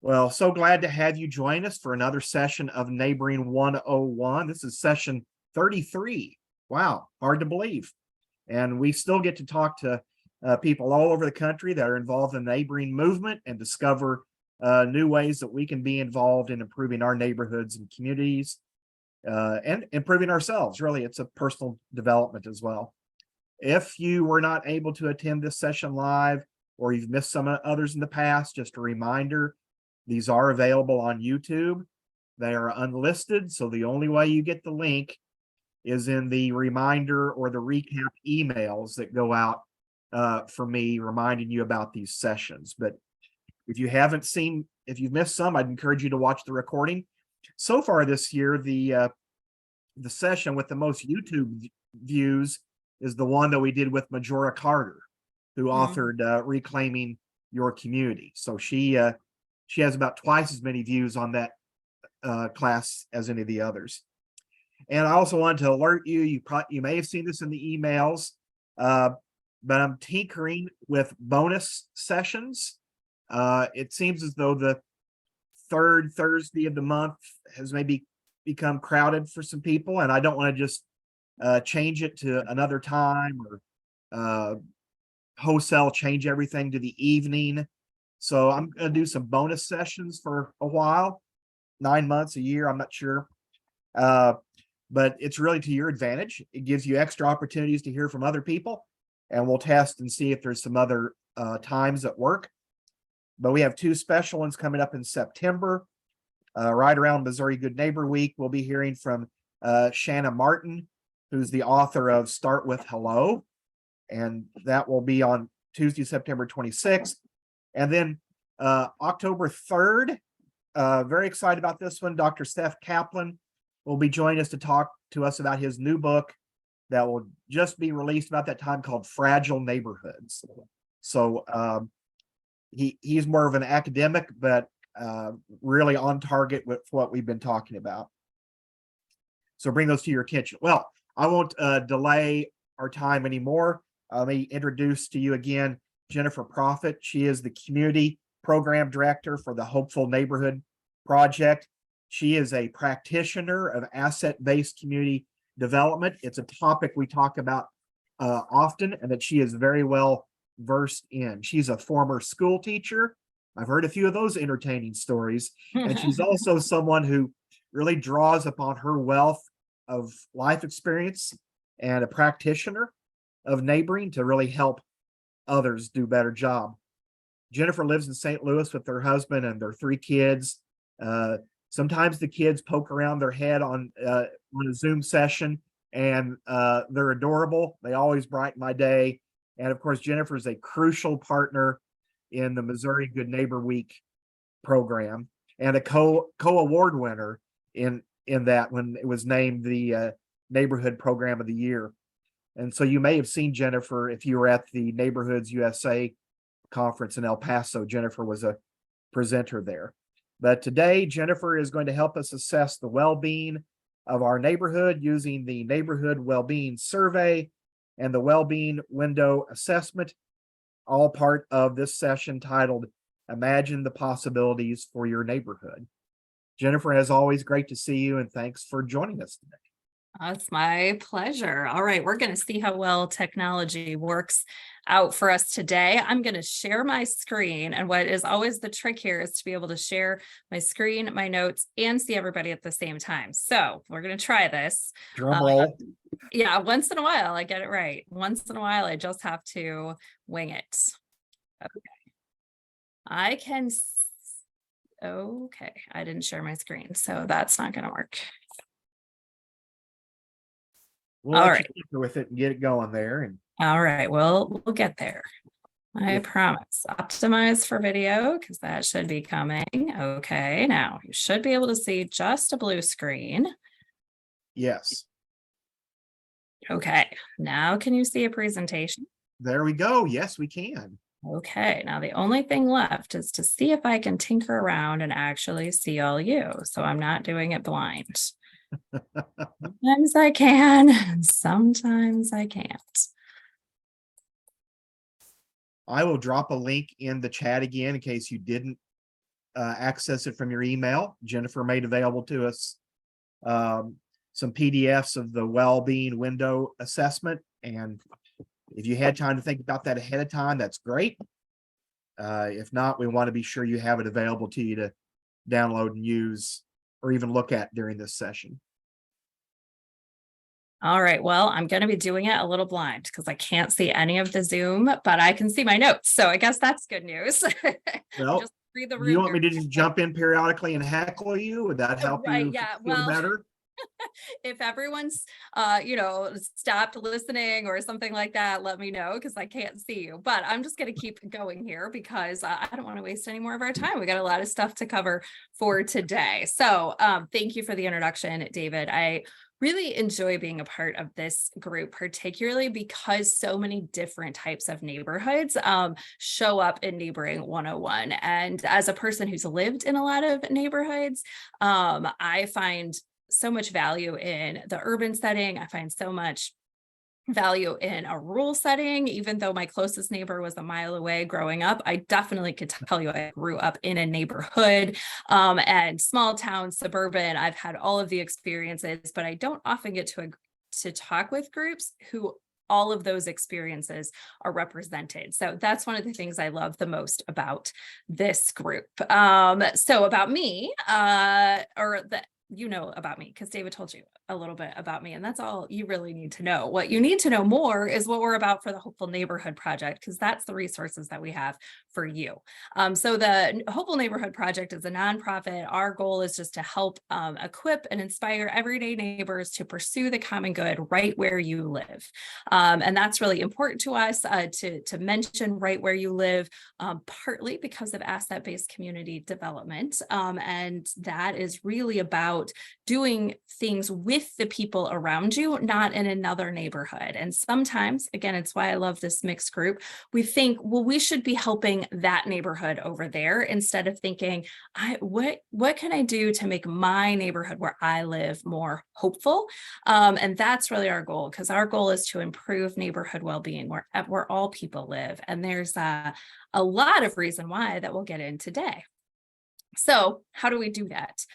Well, so glad to have you join us for another session of Neighboring 101. This is session 33. Wow, hard to believe. And we still get to talk to people all over the country that are involved in the neighboring movement and discover new ways that we can be involved in improving our neighborhoods and communities and improving ourselves. Really, it's a personal development as well. If you were not able to attend this session live or you've missed some others in the past, just a reminder, these are available on YouTube. They are unlisted, so the only way you get the link is in the reminder or the recap emails that go out for me reminding you about these sessions. But if you if you've missed some, I'd encourage you to watch the recording. So far this year, the session with the most YouTube views is the one that we did with Majora Carter, who authored Reclaiming Your Community. So she has about twice as many views on that class as any of the others. And I also wanted to alert you, you may have seen this in the emails, but I'm tinkering with bonus sessions. It seems as though the third Thursday of the month has maybe become crowded for some people, and I don't want to just change it to another time or wholesale change everything to the evening. So I'm going to do some bonus sessions for a while, 9 months, a year, I'm not sure. But it's really to your advantage. It gives you extra opportunities to hear from other people, and we'll test and see if there's some other times that work. But we have two special ones coming up in September. Right around Missouri Good Neighbor Week, we'll be hearing from Shanna Martin, who's the author of Start With Hello. And that will be on Tuesday, September 26th. And then October 3rd, very excited about this one. Dr. Seth Kaplan will be joining us to talk to us about his new book that will just be released about that time called Fragile Neighborhoods. So he's more of an academic, but really on target with what we've been talking about. So bring those to your attention. Well, I won't delay our time anymore. Let me introduce to you again Jennifer Proffitt. She is the Community Program Director for the Hopeful Neighborhood Project. She is a practitioner of asset-based community development. It's a topic we talk about often and that she is very well versed in. She's a former school teacher. I've heard a few of those entertaining stories. And she's also someone who really draws upon her wealth of life experience and a practitioner of neighboring to really help others do a better job. Jennifer lives in St. Louis with her husband and their 3 kids. Sometimes the kids poke around their head on a Zoom session, and they're adorable. They always brighten my day. And of course, Jennifer is a crucial partner in the Missouri Good Neighbor Week program and a co-award winner in that when it was named the Neighborhood Program of the Year. And so you may have seen Jennifer if you were at the Neighborhoods USA conference in El Paso. Jennifer was a presenter there. But today, Jennifer is going to help us assess the well-being of our neighborhood using the Neighborhood Well-Being Survey and the Well-Being Window Assessment, all part of this session titled Imagine the Possibilities for Your Neighborhood. Jennifer, as always, great to see you, and thanks for joining us today. It's my pleasure. All right, we're going to see how well technology works out for us today. I'm going to share my screen, and what is always the trick here is to be able to share my screen, my notes, and see everybody at the same time. So we're going to try this. Drum roll. Yeah, once in a while I get it right. Once in a while I just have to wing it. Okay. Okay, I didn't share my screen, so that's not going to work. We'll all right with it and get it going there. And all right, we'll get there. I promise. Optimize for video because that should be coming. Okay, now you should be able to see just a blue screen. Yes. Okay, now can you see a presentation? There we go. Yes, we can. Okay, now the only thing left is to see if I can tinker around and actually see all you. So I'm not doing it blind. Sometimes I can, sometimes I can't. I will drop a link in the chat again in case you didn't access it from your email. Jennifer made available to us some PDFs of the well-being window assessment. And if you had time to think about that ahead of time, that's great. If not, we want to be sure you have it available to you to download and use or even look at during this session. All right, well, I'm going to be doing it a little blind because I can't see any of the Zoom, but I can see my notes. So I guess that's good news. Well, just read the you room want me here. to just jump in periodically and heckle you? Would that help Right, you yeah, feel well, better? if everyone's stopped listening or something like that, let me know because I can't see you. But I'm just going to keep going here because I don't want to waste any more of our time. We got a lot of stuff to cover for today. So thank you for the introduction, David. I really enjoy being a part of this group, particularly because so many different types of neighborhoods show up in Neighboring 101. And as a person who's lived in a lot of neighborhoods, I find so much value in the urban setting. I find so much value in a rural setting, even though my closest neighbor was a mile away growing up. I definitely could tell you I grew up in a neighborhood and small town, suburban. I've had all of the experiences, but I don't often get to talk with groups who all of those experiences are represented. So that's one of the things I love the most about this group. So about me, about me because David told you a little bit about me, and that's all you really need to know. What you need to know more is what we're about for the Hopeful Neighborhood Project, because that's the resources that we have for you. So the Hopeful Neighborhood Project is a nonprofit. Our goal is just to help equip and inspire everyday neighbors to pursue the common good right where you live. And that's really important to us to mention right where you live, partly because of asset-based community development. And that is really about doing things with the people around you, not in another neighborhood. And sometimes, again, it's why I love this mixed group. We think, well, we should be helping that neighborhood over there instead of thinking, what can I do to make my neighborhood where I live more hopeful? And that's really our goal, because our goal is to improve neighborhood well-being where all people live. And there's a lot of reason why that we'll get in today. So how do we do that?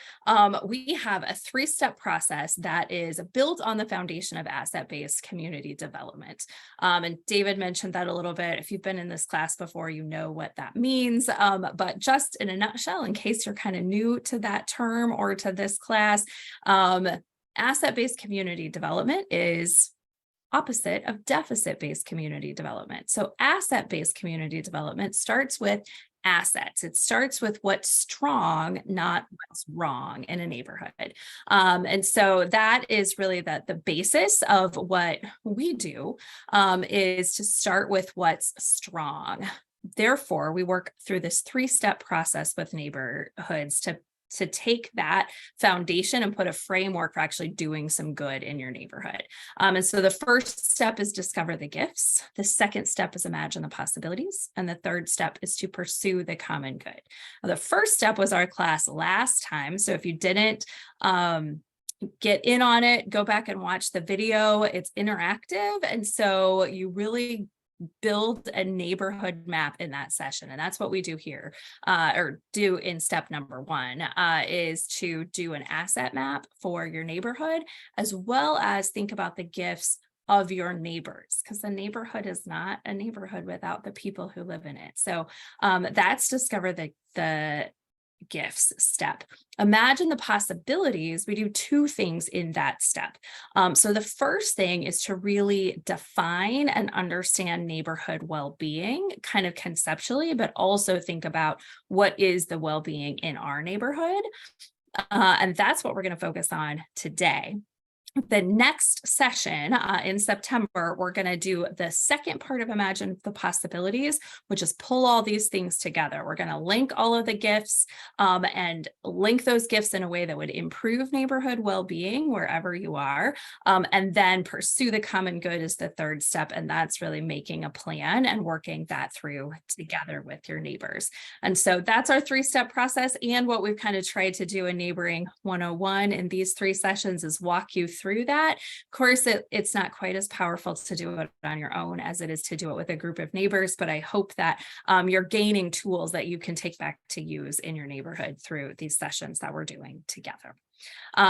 We have a 3-step process that is built on the foundation of asset-based community development. And David mentioned that a little bit. If you've been in this class before, you know what that means. But just in a nutshell, in case you're kind of new to that term or to this class, asset-based community development is opposite of deficit-based community development. So asset-based community development starts with assets. It starts with what's strong, not what's wrong in a neighborhood. And so that is really the basis of what we do, is to start with what's strong. Therefore, we work through this 3-step process with neighborhoods to take that foundation and put a framework for actually doing some good in your neighborhood. And so the first step is discover the gifts. The second step is imagine the possibilities. And the third step is to pursue the common good. Now, the first step was our class last time. So if you didn't get in on it, go back and watch the video. It's interactive. And so you really build a neighborhood map in that session. And that's what we do here, or do in step number 1, is to do an asset map for your neighborhood, as well as think about the gifts of your neighbors, because the neighborhood is not a neighborhood without the people who live in it. So that's discover the gifts step. Imagine the possibilities. We do 2 things in that step. So the first thing is to really define and understand neighborhood well-being kind of conceptually, but also think about what is the well-being in our neighborhood. And that's what we're going to focus on today. The next session in September, we're going to do the second part of Imagine the Possibilities, which is pull all these things together. We're going to link all of the gifts and link those gifts in a way that would improve neighborhood well-being wherever you are. And then pursue the common good is the third step. And that's really making a plan and working that through together with your neighbors. And so that's our 3-step process. And what we've kind of tried to do in Neighboring 101 in these 3 sessions is walk you through that. Of course, it's not quite as powerful to do it on your own as it is to do it with a group of neighbors, but I hope that you're gaining tools that you can take back to use in your neighborhood through these sessions that we're doing together.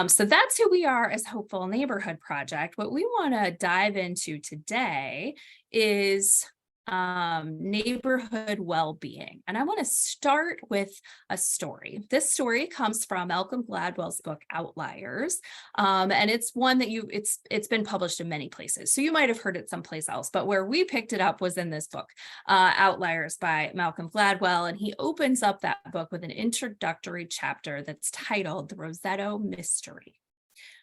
So that's who we are as Hopeful Neighborhood Project. What we want to dive into today is neighborhood well-being. And I want to start with a story. This story comes from Malcolm Gladwell's book Outliers. And it's one that it's been published in many places. So you might have heard it someplace else, but where we picked it up was in this book, Outliers by Malcolm Gladwell. And he opens up that book with an introductory chapter that's titled The Roseto Mystery.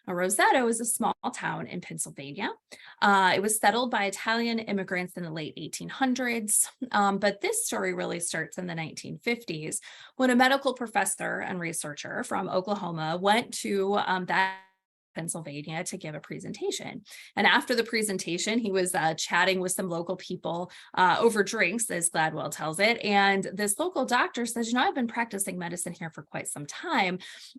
Now, Roseto is a small town in Pennsylvania. It was settled by Italian immigrants in the late 1800s, but this story really starts in the 1950s when a medical professor and researcher from Oklahoma went to that Pennsylvania to give a presentation. And after the presentation, he was chatting with some local people over drinks, as Gladwell tells it. And this local doctor says, I've been practicing medicine here for quite some time.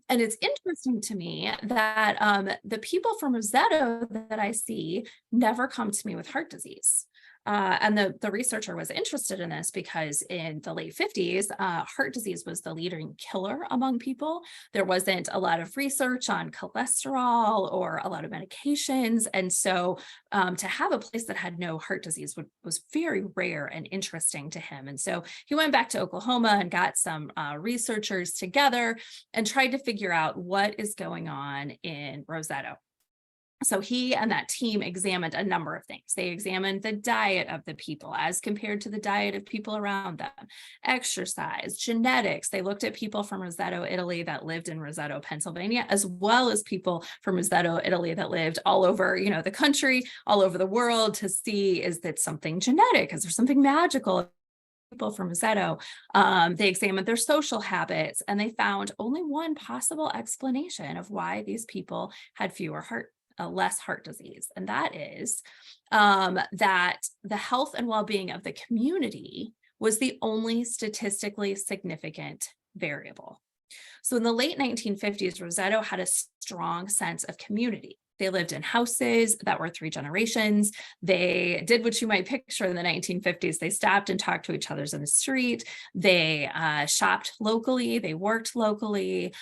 And it's interesting to me that the people from Roseto that I see never come to me with heart disease. And the researcher was interested in this because in the late 50s, heart disease was the leading killer among people. There wasn't a lot of research on cholesterol or a lot of medications. And so to have a place that had no heart disease was very rare and interesting to him. And so he went back to Oklahoma and got some researchers together and tried to figure out what is going on in Roseto. So he and that team examined a number of things. They examined the diet of the people as compared to the diet of people around them, exercise, genetics. They looked at people from Roseto, Italy that lived in Roseto, Pennsylvania, as well as people from Roseto, Italy that lived all over, the country, all over the world to see, is that something genetic? Is there something magical? People from Roseto, they examined their social habits, and they found only one possible explanation of why these people had less heart disease. And that is that the health and well-being of the community was the only statistically significant variable. So in the late 1950s, Roseto had a strong sense of community. They lived in houses that were 3 generations. They did what you might picture in the 1950s. They stopped and talked to each other in the street. They shopped locally. They worked locally.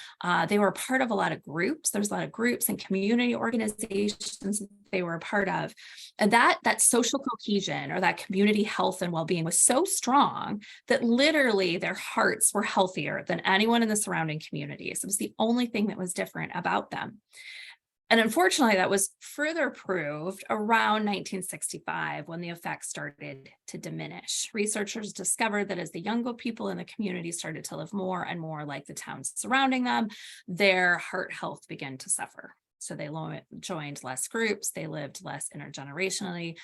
They were part of a lot of groups. There's a lot of groups and community organizations they were a part of. And that social cohesion, or that community health and well-being, was so strong that literally their hearts were healthier than anyone in the surrounding communities. It was the only thing that was different about them. And unfortunately, that was further proved around 1965 when the effects started to diminish. Researchers discovered that as the younger people in the community started to live more and more like the towns surrounding them, their heart health began to suffer. So they joined less groups, they lived less intergenerationally,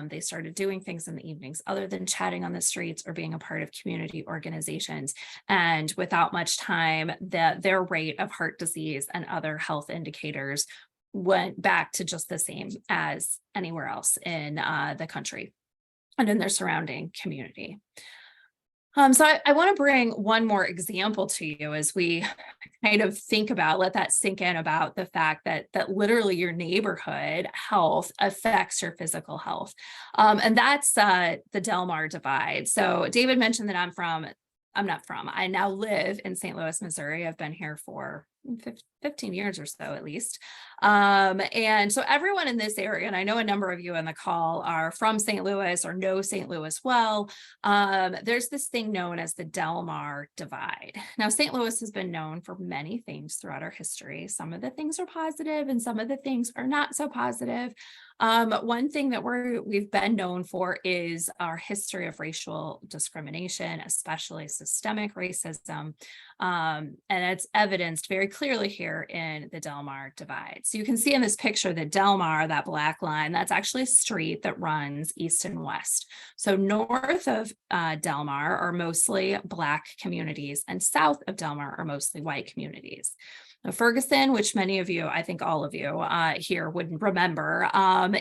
they started doing things in the evenings other than chatting on the streets or being a part of community organizations. And without much time, their rate of heart disease and other health indicators went back to just the same as anywhere else in the country and in their surrounding community. So I want to bring one more example to you as we kind of think about, let that sink in, about the fact that literally your neighborhood health affects your physical health. And that's the Delmar Divide. So David mentioned that I now live in St. Louis, Missouri. I've been here for 15 years or so, at least. And so everyone in this area, and I know a number of you on the call are from St. Louis or know St. Louis well, there's this thing known as the Delmar Divide. Now, St. Louis has been known for many things throughout our history. Some of the things are positive and some of the things are not so positive. One thing that we've been known for is our history of racial discrimination, especially systemic racism. And it's evidenced very clearly here in the Delmar Divide. So you can see in this picture that Delmar, that black line, that's actually a street that runs east and west. So north of Delmar are mostly Black communities, and south of Delmar are mostly white communities. Now, Ferguson, which many of you, I think all of you here would remember,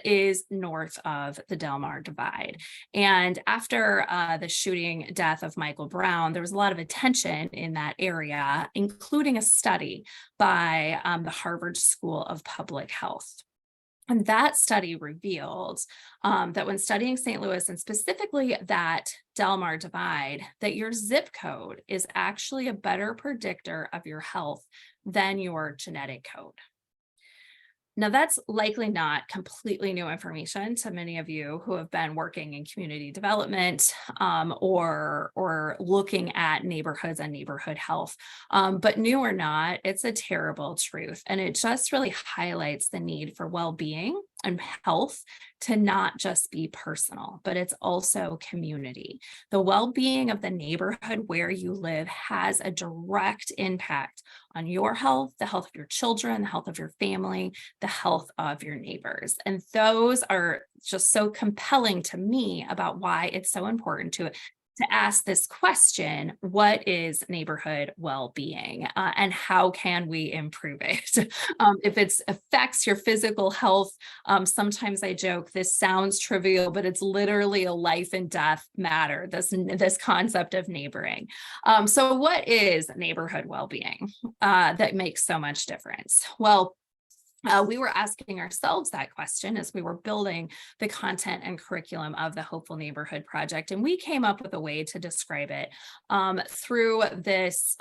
is north of the Delmar Divide. And after the shooting death of Michael Brown, there was a lot of attention in that area, including a study by the Harvard School of Public Health. And that study revealed that when studying St. Louis, and specifically that Del Mar divide, that your zip code is actually a better predictor of your health than your genetic code. Now, that's likely not completely new information to many of you who have been working in community development or looking at neighborhoods and neighborhood health. But new or not, it's a terrible truth. And it just really highlights the need for well-being and health to not just be personal, but it's also community. The well-being of the neighborhood where you live has a direct impact on your health, the health of your children, the health of your family, the health of your neighbors. And those are just so compelling to me about why it's so important to ask this question: what is neighborhood well-being, and how can we improve it? If it affects your physical health, sometimes I joke, this sounds trivial, but it's literally a life and death matter, this concept of neighboring. So what is neighborhood well-being that makes so much difference? Well, we were asking ourselves that question as we were building the content and curriculum of the Hopeful Neighborhood Project. And we came up with a way to describe it through this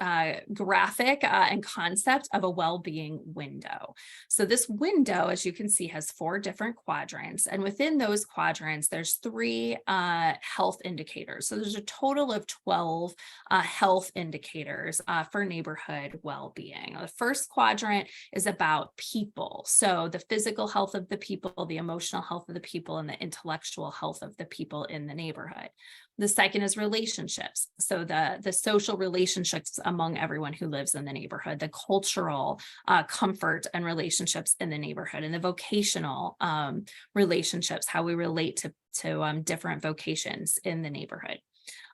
graphic and concept of a well-being window. So this window, as you can see, has 4 different quadrants. And within those quadrants, there's 3 health indicators. So there's a total of 12 health indicators for neighborhood well-being. The first quadrant is about people. So the physical health of the people, the emotional health of the people, and the intellectual health of the people in the neighborhood. The second is relationships. So the social relationships among everyone who lives in the neighborhood, the cultural comfort and relationships in the neighborhood, and the vocational relationships, how we relate to different vocations in the neighborhood.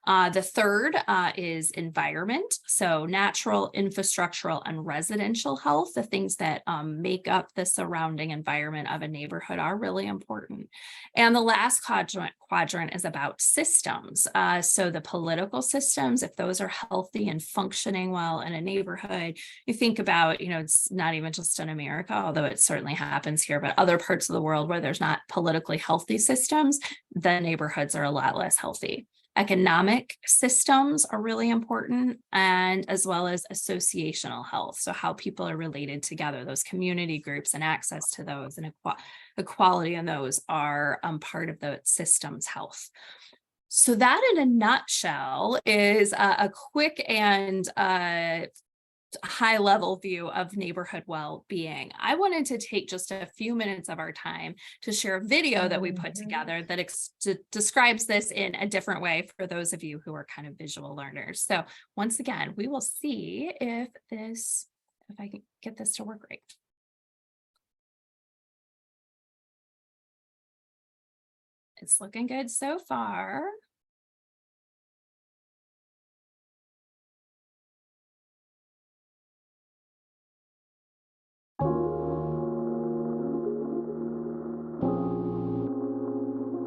The third is environment. So natural, infrastructural, and residential health, the things that make up the surrounding environment of a neighborhood, are really important. And the last quadrant is about systems. So the political systems, if those are healthy and functioning well in a neighborhood, you think about, it's not even just in America, although it certainly happens here, but other parts of the world where there's not politically healthy systems, the neighborhoods are a lot less healthy. Economic systems are really important, and as well as associational health. So how people are related together, those community groups and access to those and equality in those are part of the system's health. So that in a nutshell is a quick and high-level view of neighborhood well-being. I wanted to take just a few minutes of our time to share a video that we put together that describes this in a different way for those of you who are kind of visual learners. So once again, we will see if I can get this to work right. It's looking good so far.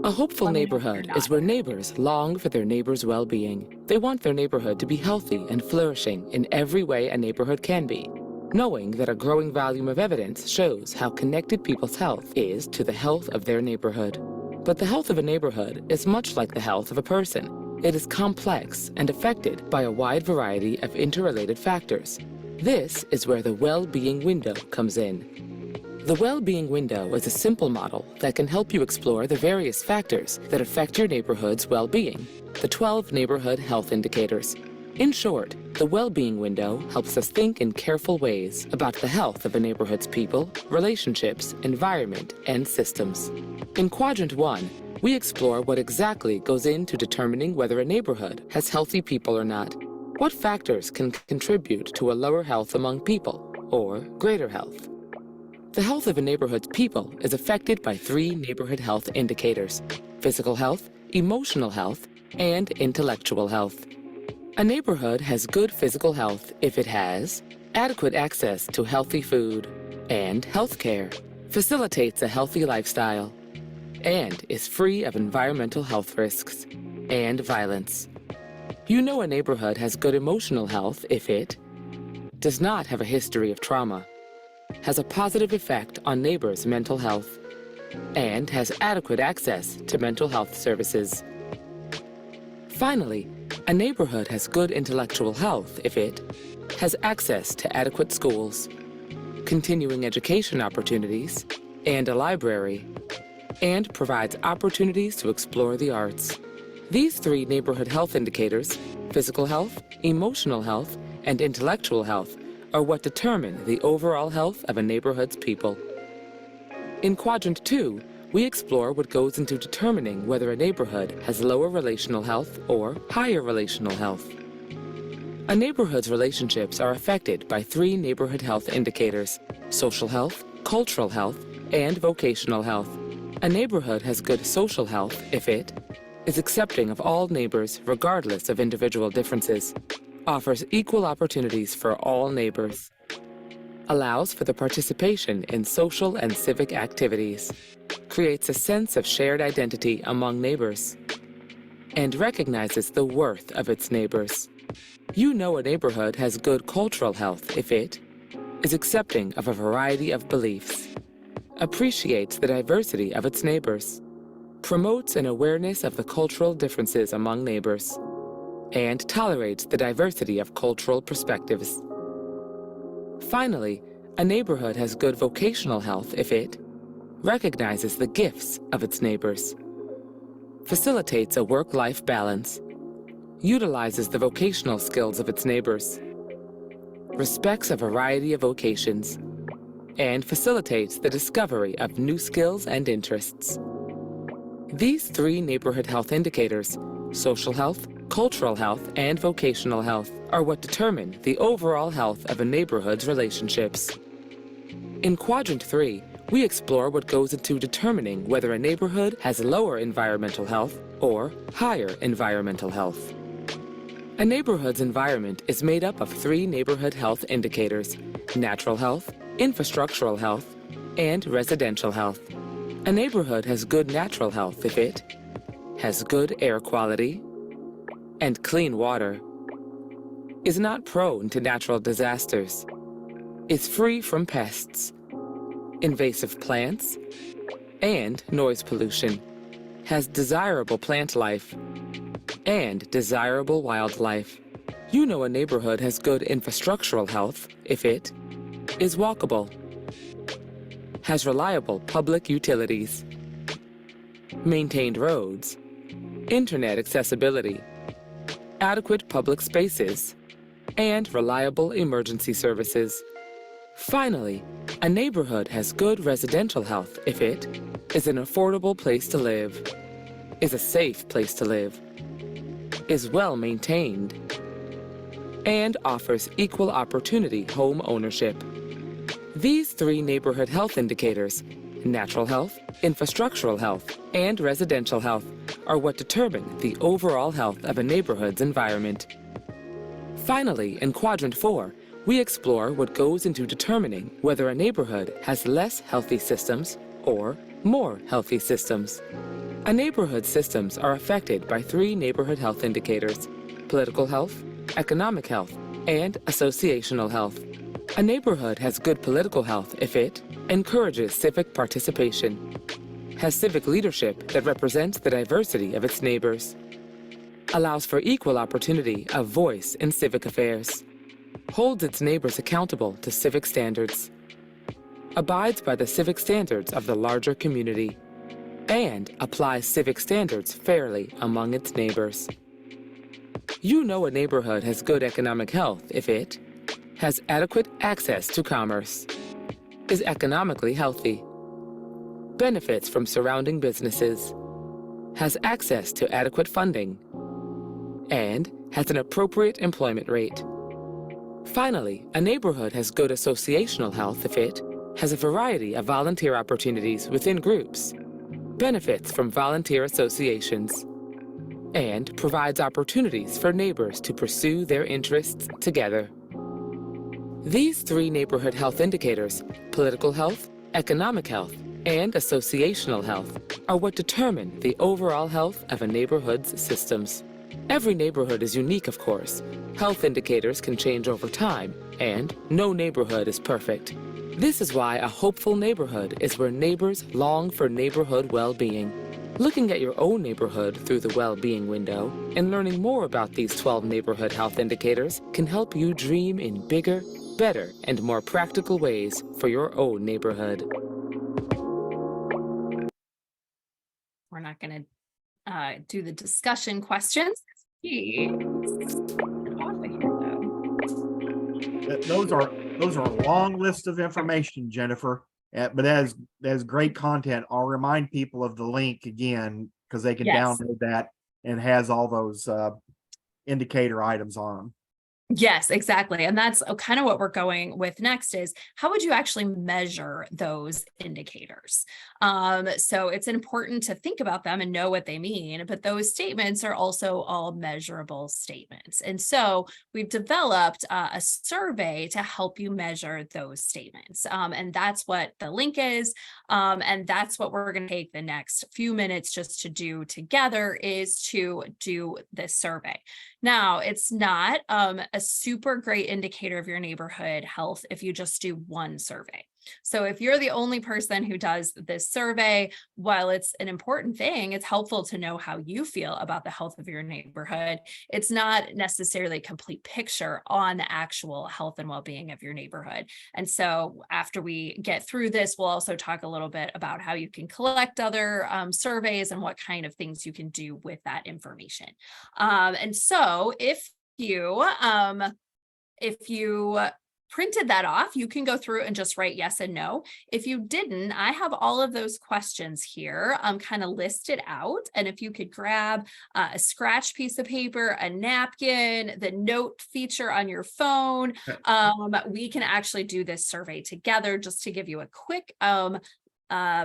A hopeful neighborhood is where neighbors long for their neighbors' well-being. They want their neighborhood to be healthy and flourishing in every way a neighborhood can be, knowing that a growing volume of evidence shows how connected people's health is to the health of their neighborhood. But the health of a neighborhood is much like the health of a person. It is complex and affected by a wide variety of interrelated factors. This is where the well-being window comes in. The well-being window is a simple model that can help you explore the various factors that affect your neighborhood's well-being, the 12 neighborhood health indicators. In short, the well-being window helps us think in careful ways about the health of a neighborhood's people, relationships, environment, and systems. In Quadrant 1, we explore what exactly goes into determining whether a neighborhood has healthy people or not. What factors can contribute to a lower health among people, or greater health? The health of a neighborhood's people is affected by 3 neighborhood health indicators: physical health, emotional health, and intellectual health. A neighborhood has good physical health if it has adequate access to healthy food and health care, facilitates a healthy lifestyle, and is free of environmental health risks and violence. You know a neighborhood has good emotional health if it does not have a history of trauma, has a positive effect on neighbors' mental health, and has adequate access to mental health services. Finally, a neighborhood has good intellectual health if it has access to adequate schools, continuing education opportunities, and a library, and provides opportunities to explore the arts. These three neighborhood health indicators, physical health, emotional health, and intellectual health, are what determine the overall health of a neighborhood's people. In Quadrant 2, we explore what goes into determining whether a neighborhood has lower relational health or higher relational health. A neighborhood's relationships are affected by three neighborhood health indicators: social health, cultural health, and vocational health. A neighborhood has good social health if it is accepting of all neighbors regardless of individual differences, offers equal opportunities for all neighbors, allows for the participation in social and civic activities, creates a sense of shared identity among neighbors, and recognizes the worth of its neighbors. You know a neighborhood has good cultural health if it is accepting of a variety of beliefs, appreciates the diversity of its neighbors, promotes an awareness of the cultural differences among neighbors, and tolerates the diversity of cultural perspectives. Finally, a neighborhood has good vocational health if it recognizes the gifts of its neighbors, facilitates a work-life balance, utilizes the vocational skills of its neighbors, respects a variety of vocations, and facilitates the discovery of new skills and interests. These three neighborhood health indicators, social health, cultural health, and vocational health, are what determine the overall health of a neighborhood's relationships. In Quadrant 3, we explore what goes into determining whether a neighborhood has lower environmental health or higher environmental health. A neighborhood's environment is made up of three neighborhood health indicators: natural health, infrastructural health, and residential health. A neighborhood has good natural health if it has good air quality and clean water, is not prone to natural disasters, is free from pests, invasive plants, and noise pollution, has desirable plant life, and desirable wildlife. You know a neighborhood has good infrastructural health if it is walkable, has reliable public utilities, maintained roads, internet accessibility, adequate public spaces, and reliable emergency services. Finally, a neighborhood has good residential health if it is an affordable place to live, is a safe place to live, is well maintained, and offers equal opportunity home ownership. These three neighborhood health indicators, natural health, infrastructural health, and residential health, are what determine the overall health of a neighborhood's environment. Finally, in Quadrant 4, we explore what goes into determining whether a neighborhood has less healthy systems or more healthy systems. A neighborhood's systems are affected by three neighborhood health indicators: political health, economic health, and associational health. A neighborhood has good political health if it encourages civic participation, has civic leadership that represents the diversity of its neighbors, allows for equal opportunity of voice in civic affairs, holds its neighbors accountable to civic standards, abides by the civic standards of the larger community, and applies civic standards fairly among its neighbors. You know a neighborhood has good economic health if it has adequate access to commerce, is economically healthy, benefits from surrounding businesses, has access to adequate funding, and has an appropriate employment rate. Finally, a neighborhood has good associational health if it has a variety of volunteer opportunities within groups, benefits from volunteer associations, and provides opportunities for neighbors to pursue their interests together. These three neighborhood health indicators, political health, economic health, and associational health, are what determine the overall health of a neighborhood's systems. Every neighborhood is unique, of course. Health indicators can change over time, and no neighborhood is perfect. This is why a hopeful neighborhood is where neighbors long for neighborhood well-being. Looking at your own neighborhood through the well-being window and learning more about these 12 neighborhood health indicators can help you dream in bigger, better, and more practical ways for your own neighborhood. We're not going to do the discussion questions. Those are a long list of information, Jennifer. But as great content, I'll remind people of the link again because they can download that and has all those indicator items on them. Yes, exactly. And that's kind of what we're going with next is how would you actually measure those indicators? So it's important to think about them and know what they mean, but those statements are also all measurable statements. And so we've developed a survey to help you measure those statements. And that's what the link is. And that's what we're going to take the next few minutes just to do together is to do this survey. Now, it's not a super great indicator of your neighborhood health if you just do one survey. So if you're the only person who does this survey, while it's an important thing, it's helpful to know how you feel about the health of your neighborhood. It's not necessarily a complete picture on the actual health and well-being of your neighborhood. And so after we get through this, we'll also talk a little bit about how you can collect other surveys and what kind of things you can do with that information. And so if you printed that off, you can go through and just write yes and no. If you didn't, I have all of those questions here kind of listed out. And if you could grab a scratch piece of paper, a napkin, the note feature on your phone, we can actually do this survey together just to give you a quick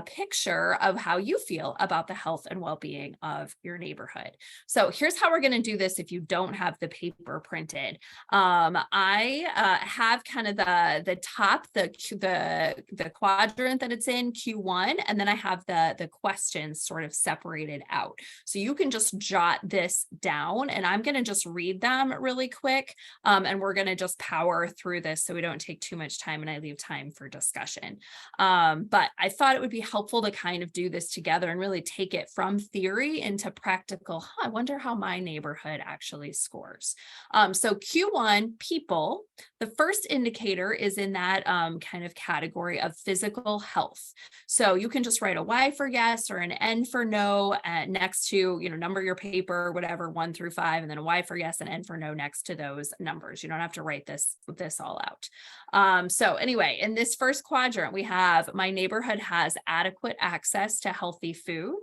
picture of how you feel about the health and well-being of your neighborhood. So here's how we're going to do this if you don't have the paper printed. I have kind of the top, the quadrant that it's in, Q1, and then I have the questions sort of separated out. So you can just jot this down and I'm going to just read them really quick. And we're going to just power through this so we don't take too much time and I leave time for discussion. But I thought it would be helpful to kind of do this together and really take it from theory into practical. I wonder how my neighborhood actually scores. So Q1, people, the first indicator is in that kind of category of physical health. So you can just write a Y for yes or an N for no next to, number your paper, whatever, 1 through 5, and then a Y for yes and N for no next to those numbers. You don't have to write this all out. So anyway, in this first quadrant, we have my neighborhood has adequate access to healthy food.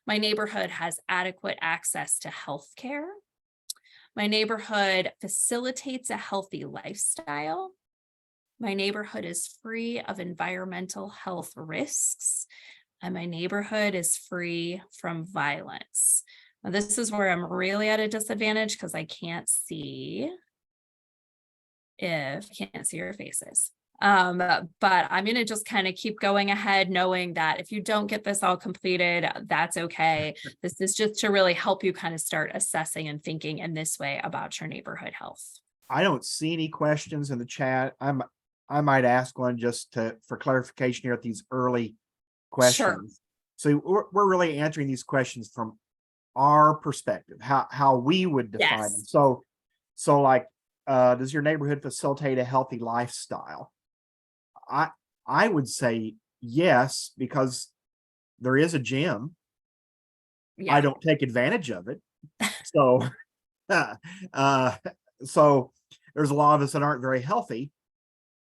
My neighborhood has adequate access to health care. My neighborhood facilitates a healthy lifestyle. My neighborhood is free of environmental health risks. And my neighborhood is free from violence. Now, this is where I'm really at a disadvantage because I can't see your faces. But I'm going to just kind of keep going ahead, knowing that if you don't get this all completed, that's okay. This is just to really help you kind of start assessing and thinking in this way about your neighborhood health. I don't see any questions in the chat. I might ask one just for clarification here at these early questions. Sure. So we're really answering these questions from our perspective, how we would define them. So like, does your neighborhood facilitate a healthy lifestyle? I would say yes, because there is a gym. Yeah. I don't take advantage of it. So, so there's a lot of us that aren't very healthy,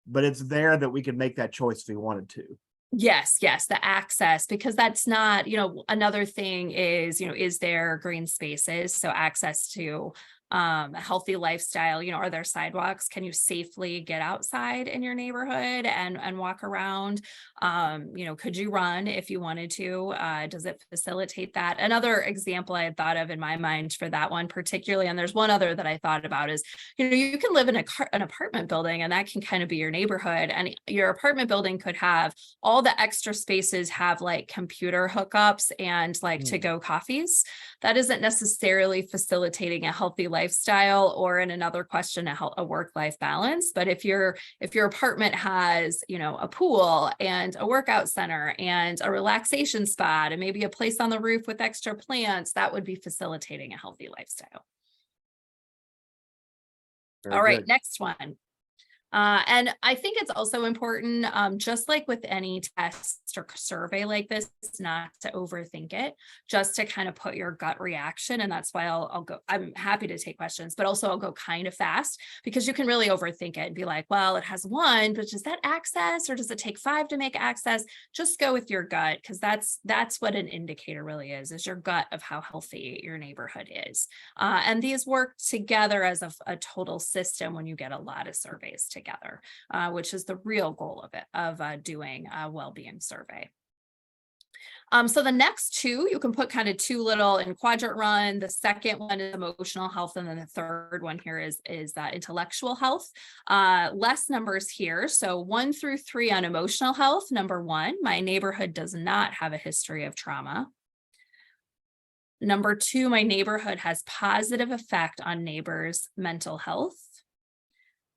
but it's there that we can make that choice if we wanted to. Yes, the access, because that's not, another thing is, is there green spaces? So access to a healthy lifestyle, are there sidewalks? Can you safely get outside in your neighborhood and walk around? Could you run if you wanted to? Does it facilitate that? Another example I had thought of in my mind for that one particularly, and there's one other that I thought about is, you can live in an apartment building and that can kind of be your neighborhood, and your apartment building could have all the extra spaces have like computer hookups and like to-go coffees. That isn't necessarily facilitating a healthy lifestyle lifestyle, or in another question, a work-life balance. But if your apartment has, a pool and a workout center and a relaxation spot and maybe a place on the roof with extra plants, that would be facilitating a healthy lifestyle. Very All right, good. next one. And I think it's also important, just like with any test or survey like this, not to overthink it, just to kind of put your gut reaction. And that's why I'm happy to take questions, but also I'll go kind of fast, because you can really overthink it and be like, well, it has 1, but does that access, or does it take 5 to make access? Just go with your gut, because that's what an indicator really is your gut of how healthy your neighborhood is. And these work together as a total system when you get a lot of surveys together, which is the real goal of doing a well-being survey. So the next 2, you can put kind of 2 little in quadrant run. The second one is emotional health, and then the third one here is intellectual health. Less numbers here. So 1 through 3 on emotional health. Number 1, my neighborhood does not have a history of trauma. Number 2, my neighborhood has positive effect on neighbors' mental health.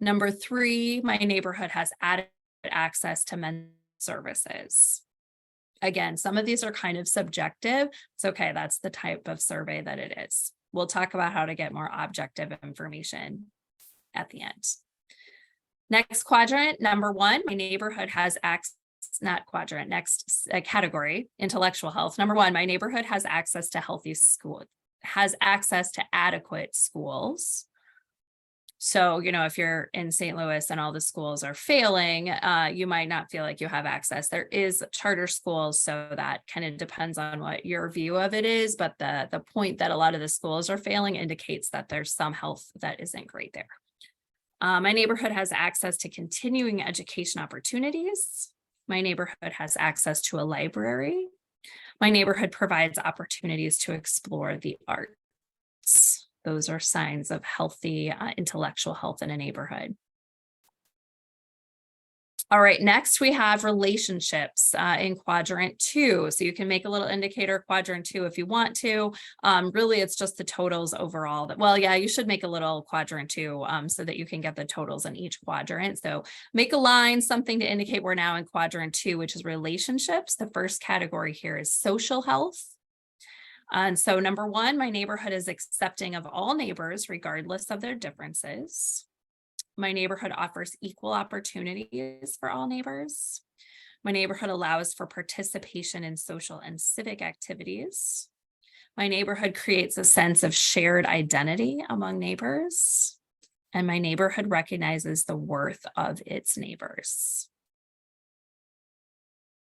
Number 3, my neighborhood has adequate access to mental services. Again, some of these are kind of subjective. It's okay. That's the type of survey that it is. We'll talk about how to get more objective information at the end. Next quadrant, number 1, my neighborhood has access, not quadrant, next category, intellectual health. Number 1, my neighborhood has access to healthy school, has access to adequate schools. So, if you're in St. Louis and all the schools are failing, you might not feel like you have access. There is charter schools, so that kind of depends on what your view of it is. But the point that a lot of the schools are failing indicates that there's some health that isn't great there. My neighborhood has access to continuing education opportunities. My neighborhood has access to a library. My neighborhood provides opportunities to explore the arts. Those are signs of healthy intellectual health in a neighborhood. All right, next we have relationships in quadrant 2. So you can make a little indicator quadrant 2 if you want to. Really, it's just the totals overall. You should make a little quadrant 2 so that you can get the totals in each quadrant. So make a line, something to indicate we're now in quadrant 2, which is relationships. The first category here is social health. And so number 1, my neighborhood is accepting of all neighbors, regardless of their differences. My neighborhood offers equal opportunities for all neighbors. My neighborhood allows for participation in social and civic activities. My neighborhood creates a sense of shared identity among neighbors. And my neighborhood recognizes the worth of its neighbors.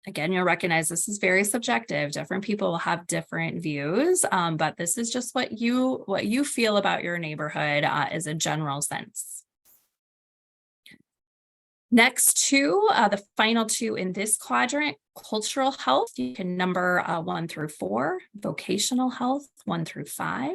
Again, you'll recognize this is very subjective. Different people will have different views, but this is just what you feel about your neighborhood is a general sense. Next 2, the final 2 in this quadrant, cultural health. You can number 1 through 4, vocational health 1 through 5.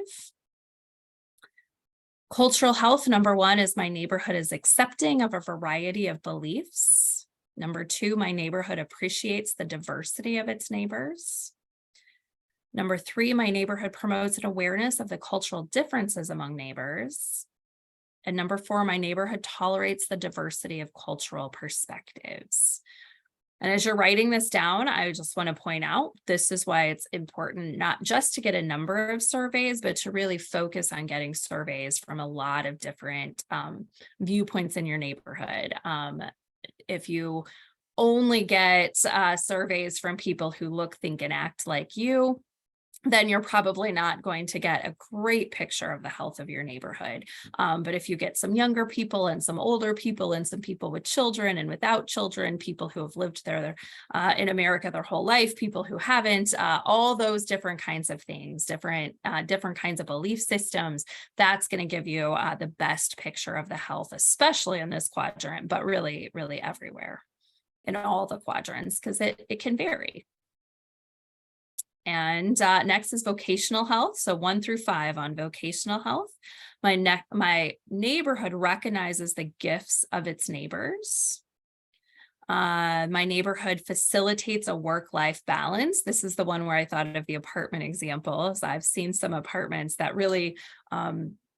Cultural health, number 1 is my neighborhood is accepting of a variety of beliefs. Number 2, my neighborhood appreciates the diversity of its neighbors. Number 3, my neighborhood promotes an awareness of the cultural differences among neighbors. And number 4, my neighborhood tolerates the diversity of cultural perspectives. And as you're writing this down, I just want to point out, this is why it's important not just to get a number of surveys, but to really focus on getting surveys from a lot of different viewpoints in your neighborhood. If you only get surveys from people who look, think, and act like you, then you're probably not going to get a great picture of the health of your neighborhood. But if you get some younger people and some older people and some people with children and without children, people who have lived there in America their whole life, people who haven't, all those different kinds of things, different kinds of belief systems, that's going to give you the best picture of the health, especially in this quadrant, but really, really everywhere in all the quadrants, because it can vary. And next is vocational health. So 1 through 5 on vocational health. My neighborhood recognizes the gifts of its neighbors. My neighborhood facilitates a work-life balance. This is the one where I thought of the apartment example. So I've seen some apartments that really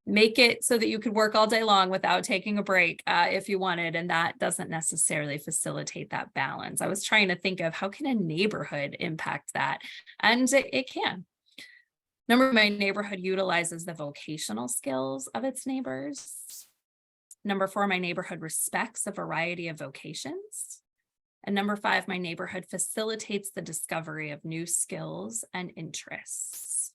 make it so that you could work all day long without taking a break if you wanted, and that doesn't necessarily facilitate that balance. I was trying to think of how can a neighborhood impact that, and it can. My neighborhood utilizes the vocational skills of its neighbors. 4, my neighborhood respects a variety of vocations. And 5, my neighborhood facilitates the discovery of new skills and interests.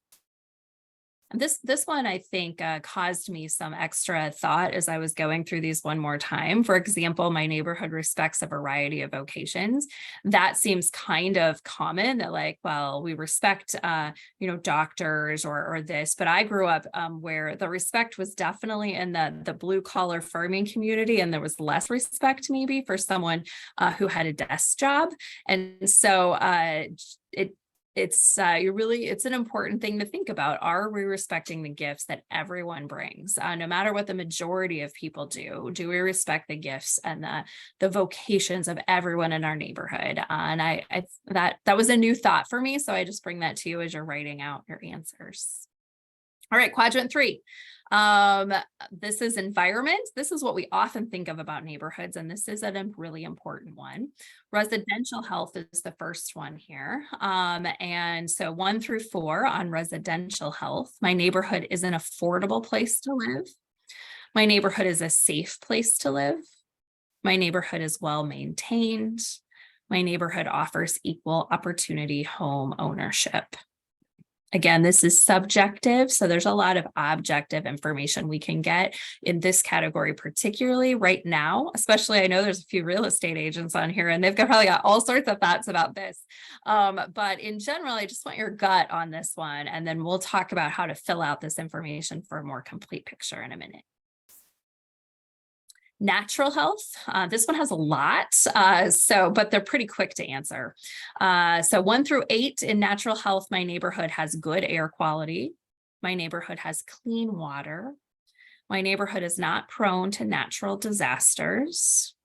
And this one, I think, caused me some extra thought as I was going through these one more time. For example, my neighborhood respects a variety of vocations. That seems kind of common that like, well, we respect, doctors or this, but I grew up where the respect was definitely in the blue collar farming community. And there was less respect maybe for someone who had a desk job. And so it's an important thing to think about. Are we respecting the gifts that everyone brings? No matter what the majority of people do we respect the gifts and the vocations of everyone in our neighborhood? And that was a new thought for me. So I just bring that to you as you're writing out your answers. All right, quadrant 3. This is environment. This is what we often think of about neighborhoods, and this is a really important one. Residential health is the first one here. And so 1 through 4 on residential health. My neighborhood is an affordable place to live. My neighborhood is a safe place to live. My neighborhood is well maintained. My neighborhood offers equal opportunity home ownership. Again, this is subjective, so there's a lot of objective information we can get in this category, particularly right now, especially I know there's a few real estate agents on here and they've probably got all sorts of thoughts about this. But in general, I just want your gut on this one, and then we'll talk about how to fill out this information for a more complete picture in a minute. Natural health, this one has a lot, but they're pretty quick to answer. So 1 through 8 in natural health, my neighborhood has good air quality. My neighborhood has clean water. My neighborhood is not prone to natural disasters.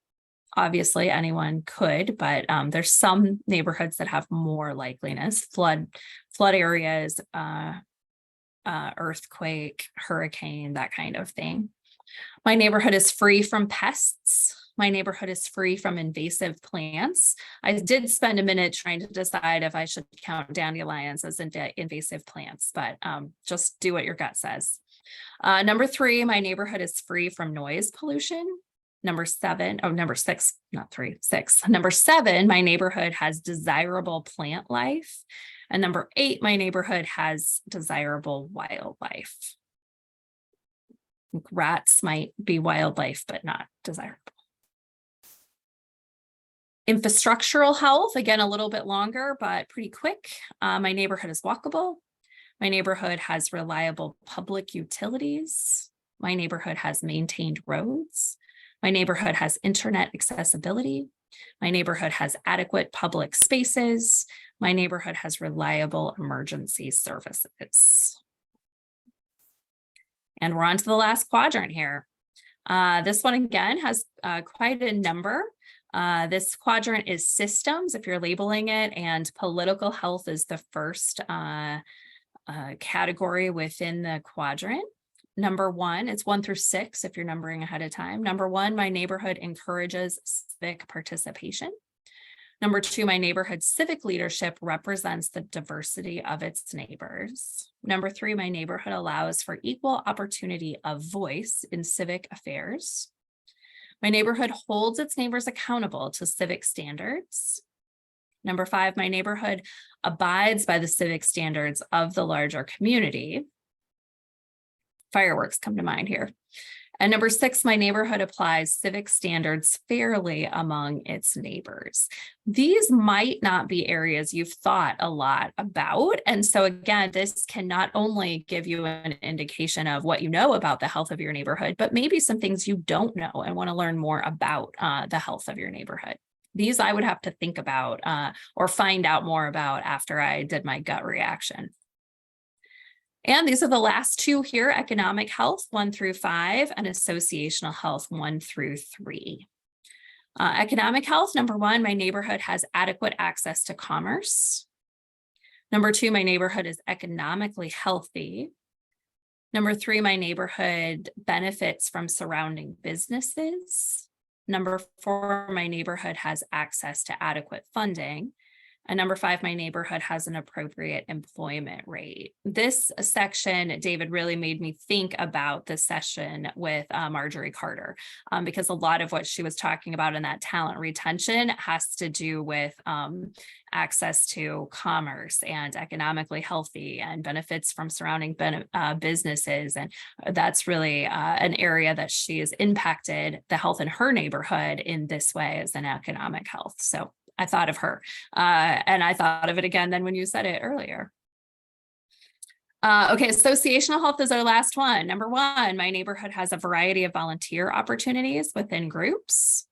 Obviously, anyone could, but there's some neighborhoods that have more likeliness, flood areas, earthquake, hurricane, that kind of thing. My neighborhood is free from pests. My neighborhood is free from invasive plants. I did spend a minute trying to decide if I should count dandelions as invasive plants, but just do what your gut says. 3, my neighborhood is free from noise pollution. 6, not 3, 6. 7, my neighborhood has desirable plant life. And 8, my neighborhood has desirable wildlife. Rats might be wildlife, but not desirable. Infrastructural health, again, a little bit longer, but pretty quick. My neighborhood is walkable. My neighborhood has reliable public utilities. My neighborhood has maintained roads. My neighborhood has internet accessibility. My neighborhood has adequate public spaces. My neighborhood has reliable emergency services. And we're on to the last quadrant here. This one again has quite a number. This quadrant is systems, if you're labeling it, and political health is the first category within the quadrant. 1, it's 1 through 6 if you're numbering ahead of time. 1, my neighborhood encourages civic participation. 2, my neighborhood civic leadership represents the diversity of its neighbors. 3, my neighborhood allows for equal opportunity of voice in civic affairs. My neighborhood holds its neighbors accountable to civic standards. 5, my neighborhood abides by the civic standards of the larger community. Fireworks come to mind here. And 6, my neighborhood applies civic standards fairly among its neighbors. These might not be areas you've thought a lot about. And so again, this can not only give you an indication of what you know about the health of your neighborhood, but maybe some things you don't know and want to learn more about the health of your neighborhood. These I would have to think about or find out more about after I did my gut reaction. And these are the last 2 here, economic health 1 through 5 and associational health 1 through 3. Economic health, 1, my neighborhood has adequate access to commerce. 2, my neighborhood is economically healthy. Number 3, my neighborhood benefits from surrounding businesses. Number 4, my neighborhood has access to adequate funding. And number 5, my neighborhood has an appropriate employment rate. This section, David, really made me think about the session with Marjorie Carter, because a lot of what she was talking about in that talent retention has to do with access to commerce and economically healthy and benefits from surrounding businesses. And that's really an area that she has impacted the health in her neighborhood in this way as an economic health. So I thought of her, and I thought of it again then when you said it earlier. Okay, associational health is our last one. Number 1, my neighborhood has a variety of volunteer opportunities within groups.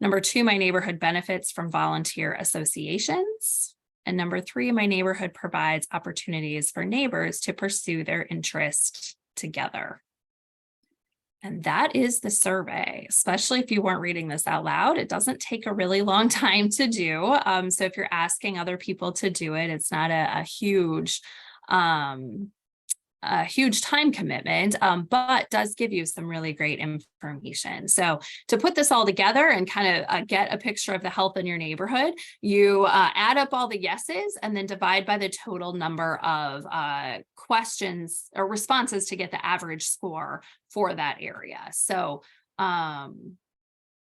Number 2, my neighborhood benefits from volunteer associations. And number 3, my neighborhood provides opportunities for neighbors to pursue their interest together. And that is the survey, especially if you weren't reading this out loud. It doesn't take a really long time to do. So if you're asking other people to do it, it's not a huge time commitment, but does give you some really great information. So to put this all together and kind of get a picture of the health in your neighborhood, you add up all the yeses and then divide by the total number of questions or responses to get the average score for that area. So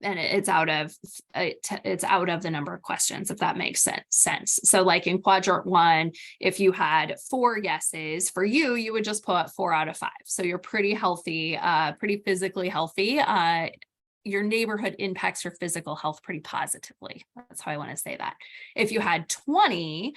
and it's out of the number of questions, if that makes sense. So like in quadrant 1, if you had 4 yeses for you, you would just put 4 out of 5. So you're pretty healthy, pretty physically healthy. Your neighborhood impacts your physical health pretty positively. That's how I want to say that. If you had 20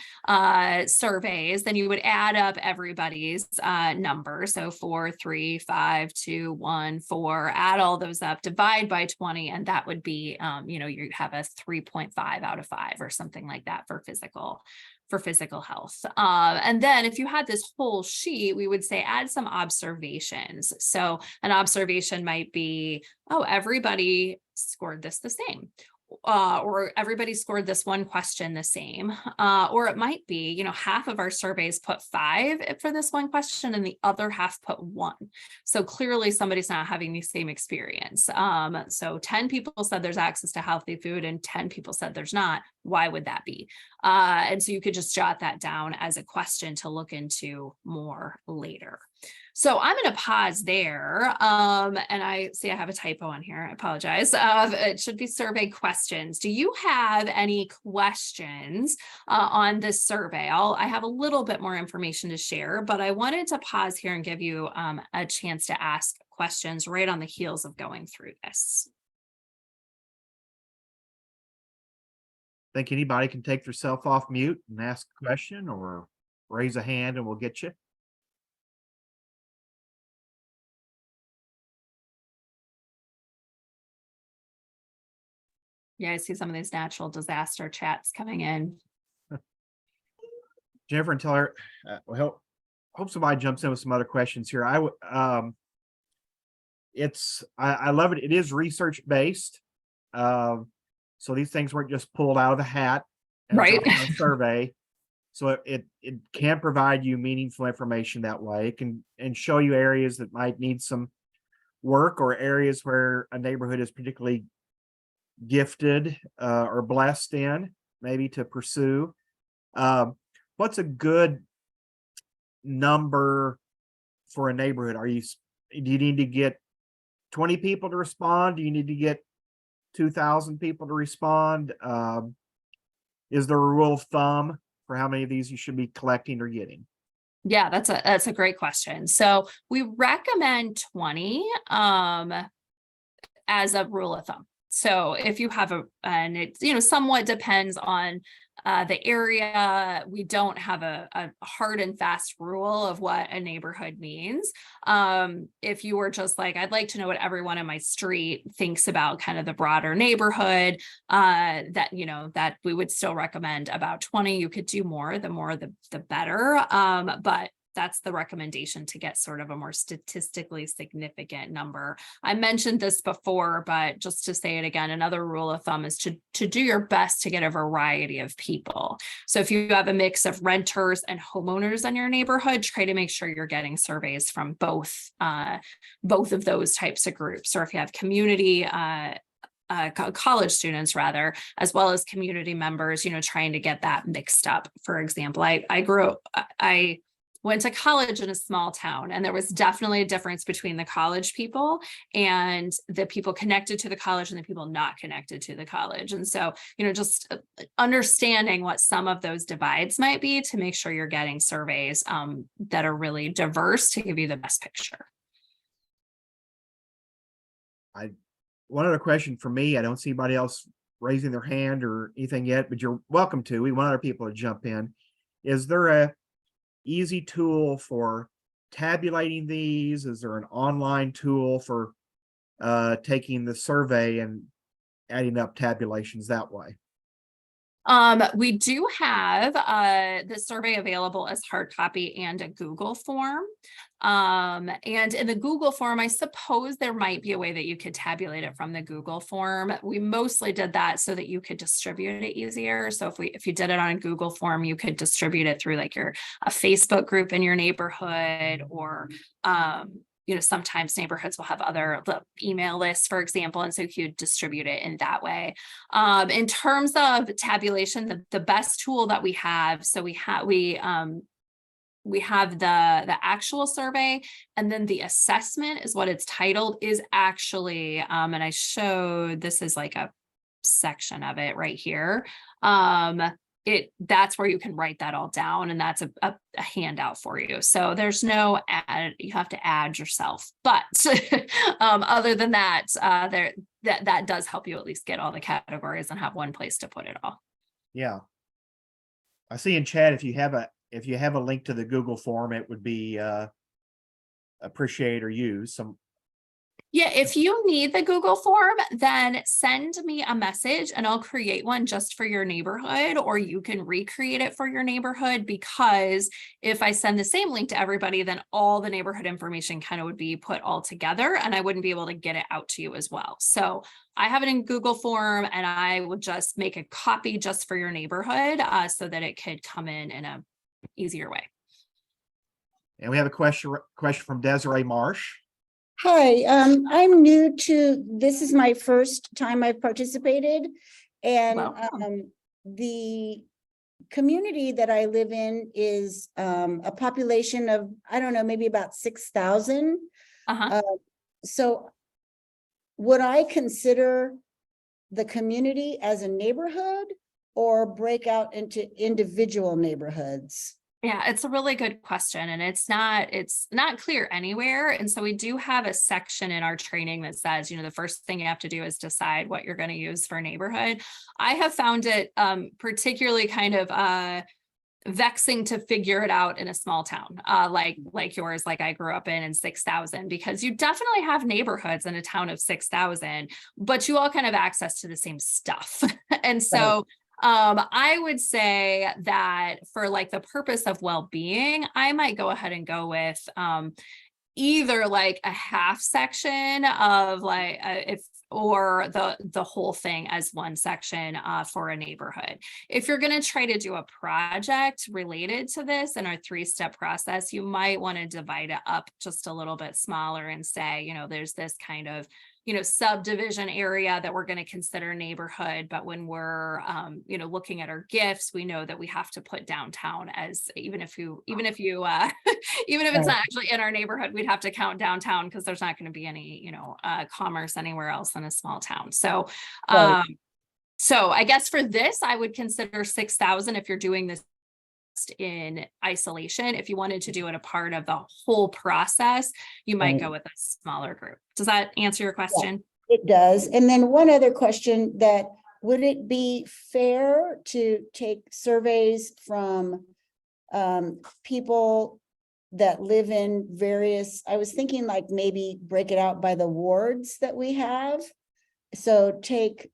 surveys, then you would add up everybody's number. So 4, 3, 5, 2, 1, 4, add all those up, divide by 20, and that would be, you have a 3.5 out of 5 or something like that for physical health. And then if you had this whole sheet, we would say add some observations. So an observation might be, oh, everybody scored this the same. Or everybody scored this one question the same. Or it might be, half of our surveys put 5 for this one question and the other half put 1. So clearly somebody's not having the same experience. So 10 people said there's access to healthy food and 10 people said there's not. Why would that be? And so you could just jot that down as a question to look into more later. So I'm going to pause there. And I see I have a typo on here. I apologize. It should be survey questions. Do you have any questions on this survey? I have a little bit more information to share, but I wanted to pause here and give you a chance to ask questions right on the heels of going through this. I think anybody can take themselves off mute and ask a question or raise a hand and we'll get you. Yeah, I see some of these natural disaster chats coming in. Jennifer and Taylor, hope somebody jumps in with some other questions here. I love it. It is research based. So these things weren't just pulled out of the hat, right? A survey. So it can provide you meaningful information that way. It can and show you areas that might need some work or areas where a neighborhood is particularly gifted or blessed in, maybe to pursue. What's a good number for a neighborhood? Do you need to get 20 people to respond? Do you need to get 2,000 people to respond? Is there a rule of thumb for how many of these you should be collecting or getting? Yeah, that's a great question. So we recommend 20 as a rule of thumb. So if you have and it somewhat depends on the area. We don't have a hard and fast rule of what a neighborhood means. If you were just like, I'd like to know what everyone in my street thinks about kind of the broader neighborhood, that we would still recommend about 20. You could do more, the better. But that's the recommendation, to get sort of a more statistically significant number. I mentioned this before, but just to say it again, another rule of thumb is to do your best to get a variety of people. So if you have a mix of renters and homeowners in your neighborhood, try to make sure you're getting surveys from both of those types of groups. Or if you have community college students rather, as well as community members, trying to get that mixed up. For example, I went to college in a small town, and there was definitely a difference between the college people and the people connected to the college and the people not connected to the college. And so, just understanding what some of those divides might be to make sure you're getting surveys that are really diverse to give you the best picture. One other question for me, I don't see anybody else raising their hand or anything yet, but you're welcome to. We want other people to jump in. Is there a easy tool for tabulating these? Is there an online tool for taking the survey and adding up tabulations that way? We do have the survey available as hard copy and a Google form. And in the Google form, I suppose there might be a way that you could tabulate it from the Google form. We mostly did that so that you could distribute it easier. So if you did it on a Google form, you could distribute it through like a Facebook group in your neighborhood, or sometimes neighborhoods will have the email lists, for example, and so you could distribute it in that way. In terms of tabulation, the best tool that we have, so we have the actual survey, and then the assessment is what it's titled, is actually, and I showed, this is like a section of it right here. That's where you can write that all down, and that's a handout for you. So there's no you have to add yourself, but other than that, that does help you at least get all the categories and have one place to put it all. Yeah, I see in chat, if you have a link to the Google form, it would be appreciate or use some. Yeah, if you need the Google form, then send me a message and I'll create one just for your neighborhood, or you can recreate it for your neighborhood, because if I send the same link to everybody, then all the neighborhood information kind of would be put all together and I wouldn't be able to get it out to you as well. So I have it in Google form, and I would just make a copy just for your neighborhood so that it could come in a easier way. And we have a question from Desiree Marsh. Hi, I'm new to, this is my first time I've participated, and the community that I live in is a population of, I don't know, maybe about 6,000. So would I consider the community as a neighborhood or break out into individual neighborhoods? Yeah, it's a really good question, and it's not clear anywhere. And so we do have a section in our training that says, the first thing you have to do is decide what you're going to use for neighborhood. I have found it particularly kind of vexing to figure it out in a small town like yours, like I grew up in 6,000, because you definitely have neighborhoods in a town of 6,000, but you all kind of have access to the same stuff. And so I would say that for like the purpose of well-being, I might go ahead and go with either like a half section of or the whole thing as one section for a neighborhood. If you're going to try to do a project related to this in our 3-step process, you might want to divide it up just a little bit smaller and say, there's this kind of subdivision area that we're going to consider neighborhood. But when we're, looking at our gifts, we know that we have to put downtown as, even if it's not actually in our neighborhood, we'd have to count downtown, because there's not going to be any, commerce anywhere else in a small town. So, so I guess for this, I would consider 6,000 if you're doing this in isolation. If you wanted to do it a part of the whole process, you might go with a smaller group. Does that answer your question? Yeah, it does. And then one other question, that would it be fair to take surveys from people that live in various, I was thinking like maybe break it out by the wards that we have. So take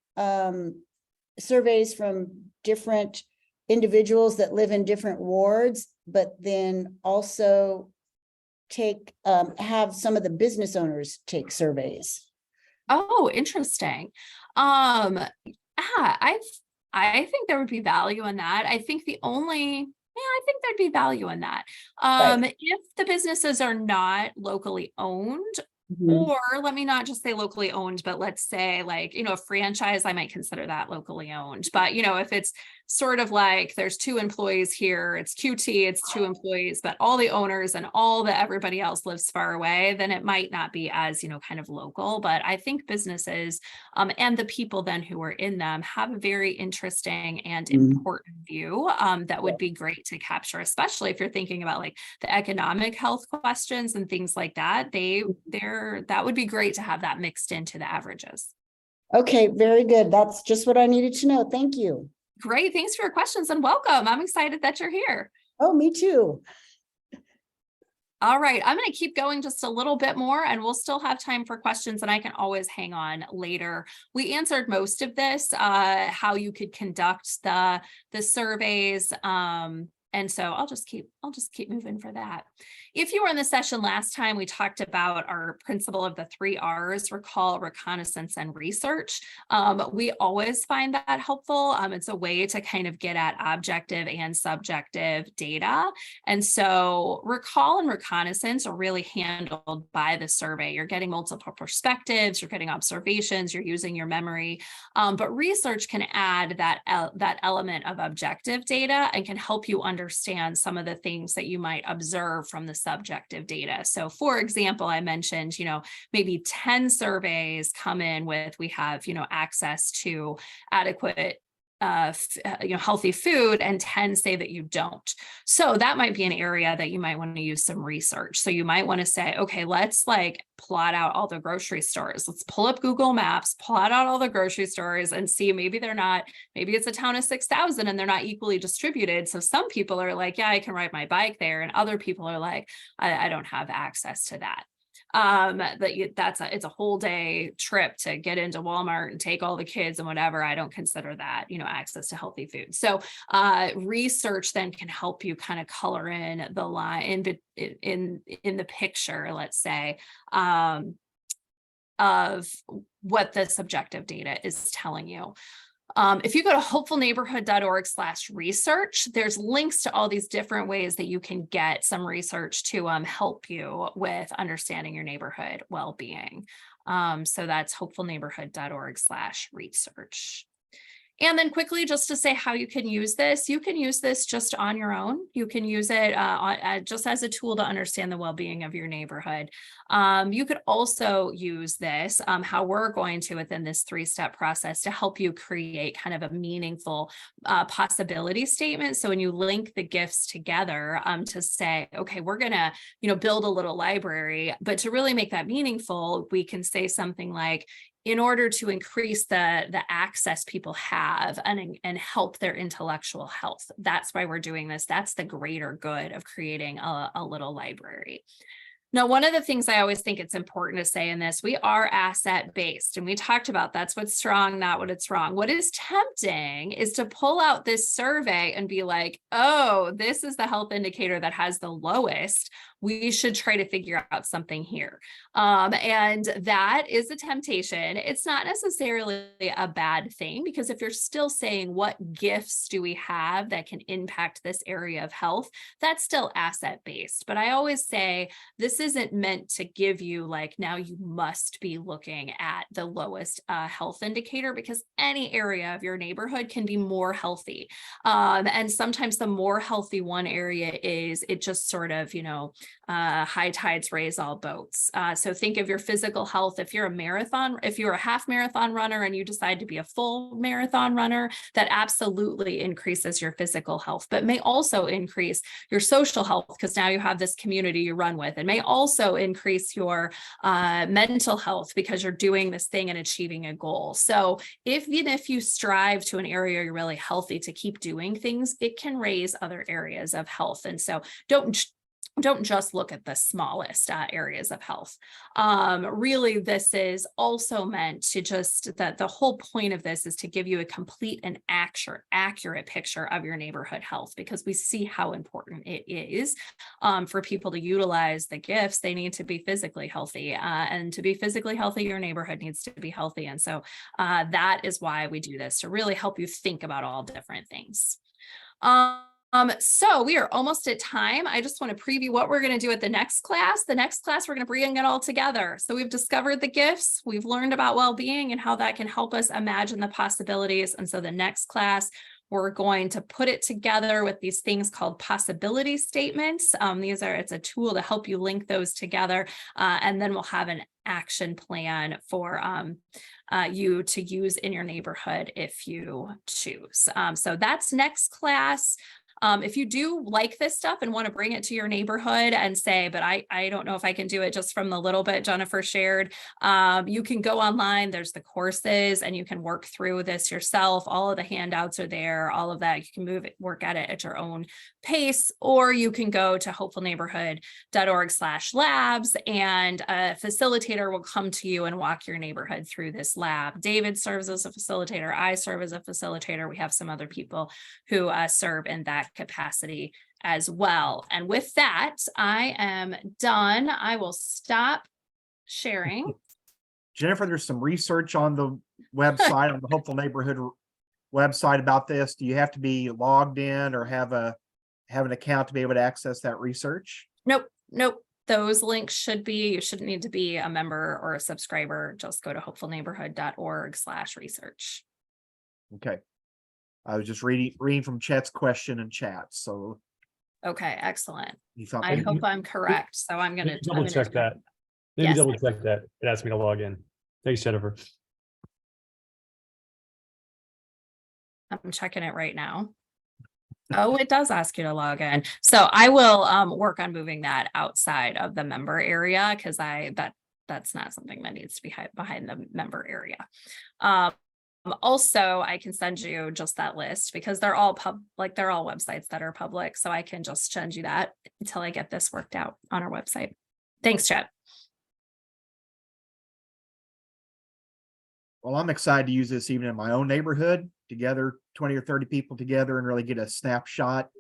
surveys from different individuals that live in different wards, but then also have some of the business owners take surveys. Oh, interesting. I think there would be value in that. I think I think there'd be value in that. Right. If the businesses are not locally owned, Mhm. or let me not just say locally owned, but let's say like, a franchise, I might consider that locally owned. But, if it's sort of like there's 2 employees here, it's QT, it's 2 employees, but all the owners and everybody else lives far away, then it might not be as, kind of local. But I think businesses and the people then who are in them have a very interesting and Mhm. important view that would be great to capture, especially if you're thinking about like the economic health questions and things like that. That would be great to have that mixed into the averages. Okay, very good. That's just what I needed to know. Thank you. Great. Thanks for your questions and welcome. I'm excited that you're here. Oh, me too. All right, I'm going to keep going just a little bit more and we'll still have time for questions and I can always hang on later. We answered most of this, how you could conduct the surveys. And so I'll just keep moving for that. If you were in the session last time, we talked about our principle of the 3 R's: recall, reconnaissance, and research. We always find that helpful. It's a way to kind of get at objective and subjective data. And so recall and reconnaissance are really handled by the survey. You're getting multiple perspectives, you're getting observations, you're using your memory. But research can add that element of objective data and can help you understand some of the things that you might observe from the subjective data. So for example, I mentioned, maybe 10 surveys come in with, we have, access to adequate healthy food, and 10 say that you don't. So that might be an area that you might want to use some research. So you might want to say, okay, let's like plot out all the grocery stores. Let's pull up Google Maps, plot out all the grocery stores and see, maybe it's a town of 6,000 and they're not equally distributed. So some people are like, yeah, I can ride my bike there. And other people are like, I don't have access to that. It's a whole day trip to get into Walmart and take all the kids and whatever. I don't consider that, access to healthy food. So research then can help you kind of color in the line in the picture, let's say, of what the subjective data is telling you. If you go to hopefulneighborhood.org/research, there's links to all these different ways that you can get some research to help you with understanding your neighborhood well-being. So that's hopefulneighborhood.org/research. And then quickly, just to say how you can use this just on your own. You can use it just as a tool to understand the well-being of your neighborhood. You could also use this, how we're going to within this 3-step process, to help you create kind of a meaningful possibility statement. So when you link the gifts together to say, okay, we're going to, build a little library, but to really make that meaningful, we can say something like, in order to increase the access people have and help their intellectual health. That's why we're doing this. That's the greater good of creating a little library. Now, one of the things I always think it's important to say in this, we are asset-based, and we talked about that's what's strong, not what it's wrong. What is tempting is to pull out this survey and be like, oh, this is the health indicator that has the lowest. We should try to figure out something here. And that is a temptation. It's not necessarily a bad thing, because if you're still saying what gifts do we have that can impact this area of health, that's still asset-based. But I always say this isn't meant to give you like, now you must be looking at the lowest health indicator, because any area of your neighborhood can be more healthy. And sometimes the more healthy one area is, it just sort of, high tides raise all boats. So think of your physical health. If you're a half marathon runner and you decide to be a full marathon runner, that absolutely increases your physical health, but may also increase your social health, because now you have this community you run with, and may also increase your mental health because you're doing this thing and achieving a goal. So even if you strive to an area you're really healthy to keep doing things, it can raise other areas of health. And so don't don't just look at the smallest areas of health. Really, this is also meant to just that the whole point of this is to give you a complete and accurate picture of your neighborhood health, because we see how important it is for people to utilize the gifts. They need to be physically healthy, and to be physically healthy, your neighborhood needs to be healthy. And so that is why we do this, to really help you think about all different things. So we are almost at time. I just want to preview what we're going to do at the next class. The next class, we're going to bring it all together. So we've discovered the gifts, we've learned about well-being and how that can help us imagine the possibilities. And so the next class, we're going to put it together with these things called possibility statements. It's a tool to help you link those together. And then we'll have an action plan for you to use in your neighborhood if you choose. So that's next class. If you do like this stuff and want to bring it to your neighborhood and say, but I don't know if I can do it just from the little bit Jennifer shared, you can go online, there's the courses, and you can work through this yourself. All of the handouts are there, all of that. You can work at it at your own pace, or you can go to hopefulneighborhood.org/labs, and a facilitator will come to you and walk your neighborhood through this lab. David serves as a facilitator. I serve as a facilitator. We have some other people who serve in that capacity as well. And with that, I am done. I will stop sharing. Jennifer, there's some research on the website, on the Hopeful Neighborhood website about this. Do you have to be logged in or have an account to be able to access that research? Nope. Those links you shouldn't need to be a member or a subscriber. Just go to hopefulneighborhood.org/research. Okay. I was just reading from Chet's question in chat. So okay, excellent. you thought I hope I'm correct. So I'm gonna double check that. Maybe Yes. double check that. It asked me to log in. Thanks, Jennifer. I'm checking it right now. Oh, it does ask you to log in. So I will work on moving that outside of the member area, because that's not something that needs to be behind the member area. Also, I can send you just that list, because they're all they're all websites that are public. So I can just send you that until I get this worked out on our website. Thanks, Chet. Well, I'm excited to use this even in my own neighborhood, together, 20 or 30 people together, and really get a snapshot.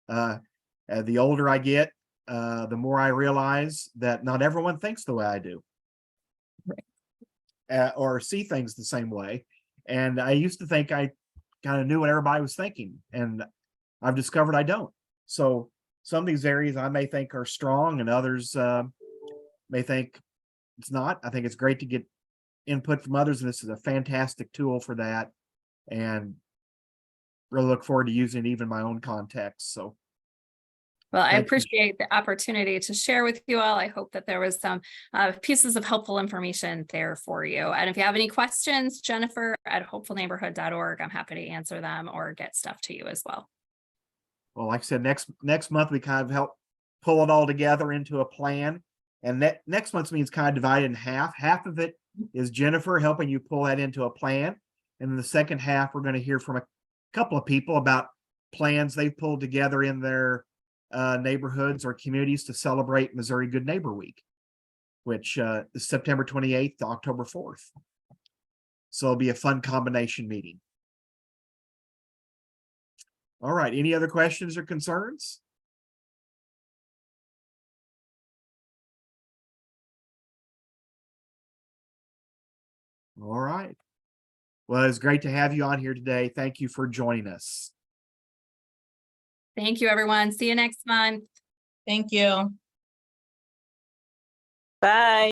The older I get, the more I realize that not everyone thinks the way I do, or see things the same way. And I used to think I kind of knew what everybody was thinking, and I've discovered I don't. So some of these areas I may think are strong, and others may think it's not. I think it's great to get input from others, and this is a fantastic tool for that, and really look forward to using it even in my own context. So well, I appreciate the opportunity to share with you all. I hope that there was some pieces of helpful information there for you. And if you have any questions, Jennifer at hopefulneighborhood.org, I'm happy to answer them or get stuff to you as well. Well, like I said, next month we kind of help pull it all together into a plan. And next month's means kind of divided in half. Half of it is Jennifer helping you pull that into a plan. And in the second half, we're going to hear from a couple of people about plans they've pulled together in their neighborhoods or communities to celebrate Missouri Good Neighbor Week, which is September 28th to October 4th. So it'll be a fun combination meeting. All right. Any other questions or concerns? All right. Well, it's great to have you on here today. Thank you for joining us. Thank you, everyone. See you next month. Thank you. Bye.